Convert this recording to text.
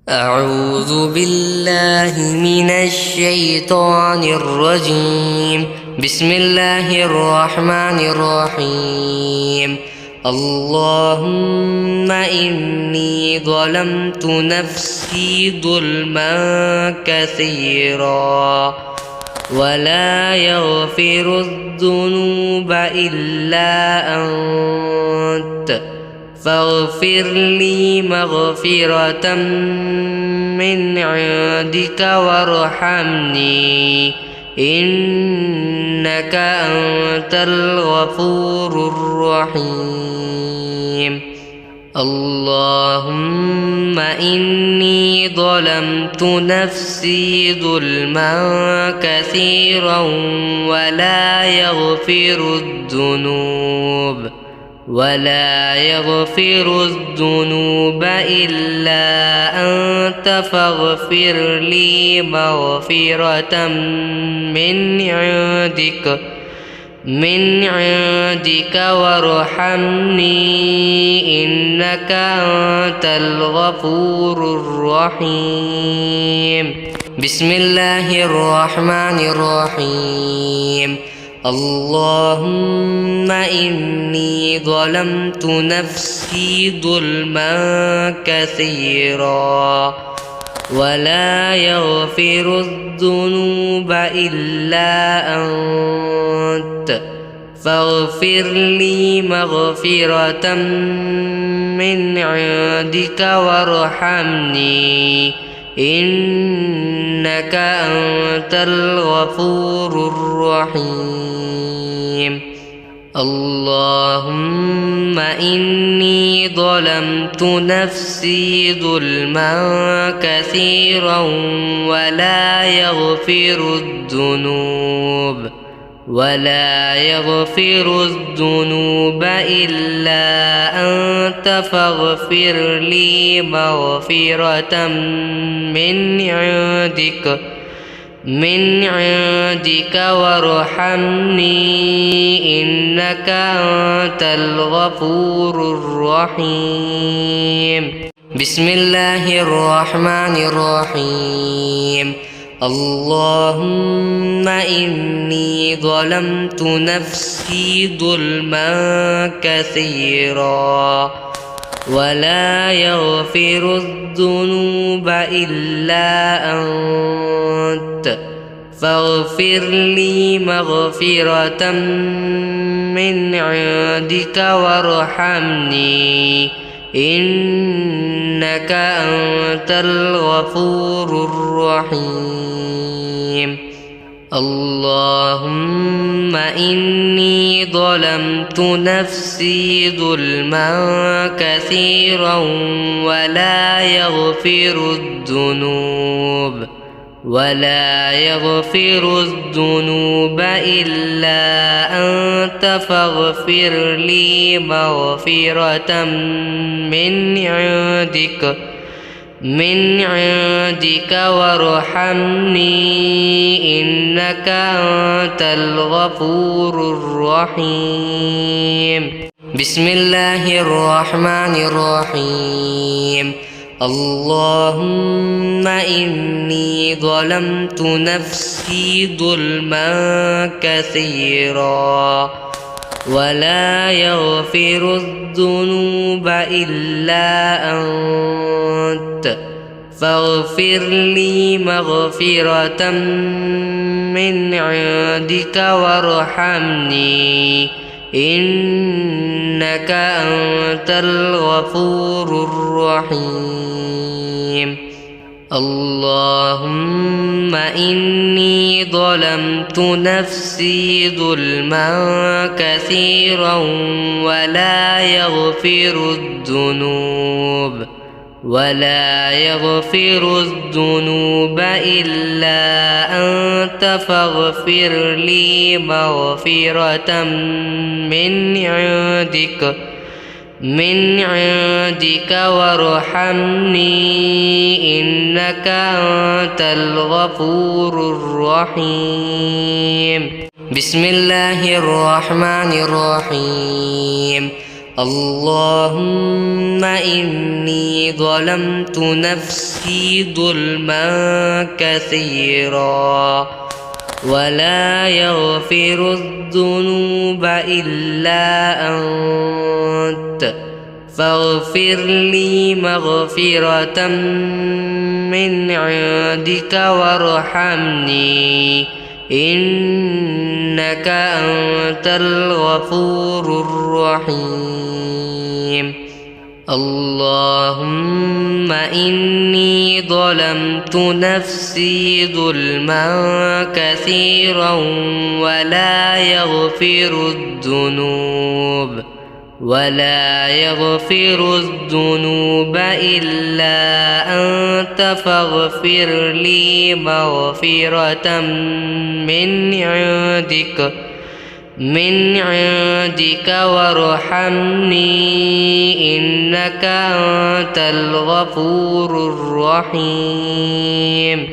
أعوذ بالله من الشيطان الرجيم. بسم الله الرحمن الرحيم. اللهم إني ظلمت نفسي ظلما كثيرا ولا يغفر الذنوب إلا أنت فاغفر لي مغفرة من عندك وارحمني إنك أنت الغفور الرحيم. اللهم إني ظلمت نفسي ظلما كثيرا ولا يغفر الذنوب إلا أنت فاغفر لي مغفرة من عندك وارحمني إنك أنت الغفور الرحيم. بسم الله الرحمن الرحيم. اللهم إني ظلمت نفسي ظلما كثيرا ولا يغفر الذنوب إلا أنت فاغفر لي مغفرة من عندك وارحمني إنك أنت الغفور الرحيم. اللهم إني ظلمت نفسي ظلما كثيرا ولا يغفر الذنوب إلا أنت فاغفر لي مغفرة من عندك وارحمني إنك أنت الغفور الرحيم. بسم الله الرحمن الرحيم. اللهم إني ظلمت نفسي ظلما كثيرا ولا يغفر الذنوب إلا أنت فاغفر لي مغفرة من عندك وارحمني إنك أنت الغفور الرحيم. اللهم إني ظلمت نفسي ظلما كثيرا ولا يغفر الذنوب إلا أنت فاغفر لي مغفرة من عندك وارحمني إنك أنت الغفور الرحيم. بسم الله الرحمن الرحيم. اللهم إني ظلمت نفسي ظلما كثيرا ولا يغفر الذنوب إلا أنت فاغفر لي مغفرة من عندك وارحمني إنك أنت الغفور الرحيم. اللهم إني ظلمت نفسي ظلما كثيرا ولا يغفر الذنوب إلا أنت فاغفر لي مغفرة من عندك وارحمني إنك أنت الغفور الرحيم. بسم الله الرحمن الرحيم. اللهم إني ظلمت نفسي ظلما كثيرا ولا يغفر الذنوب إلا أنت فاغفر لي مغفرة من عندك وارحمني إنك أنت الغفور الرحيم اللهم إني ظلمت نفسي ظلما كثيرا ولا يغفر الذنوب إلا أنت فاغفر لي مغفرة من عندك وارحمني إنك أنت الغفور الرحيم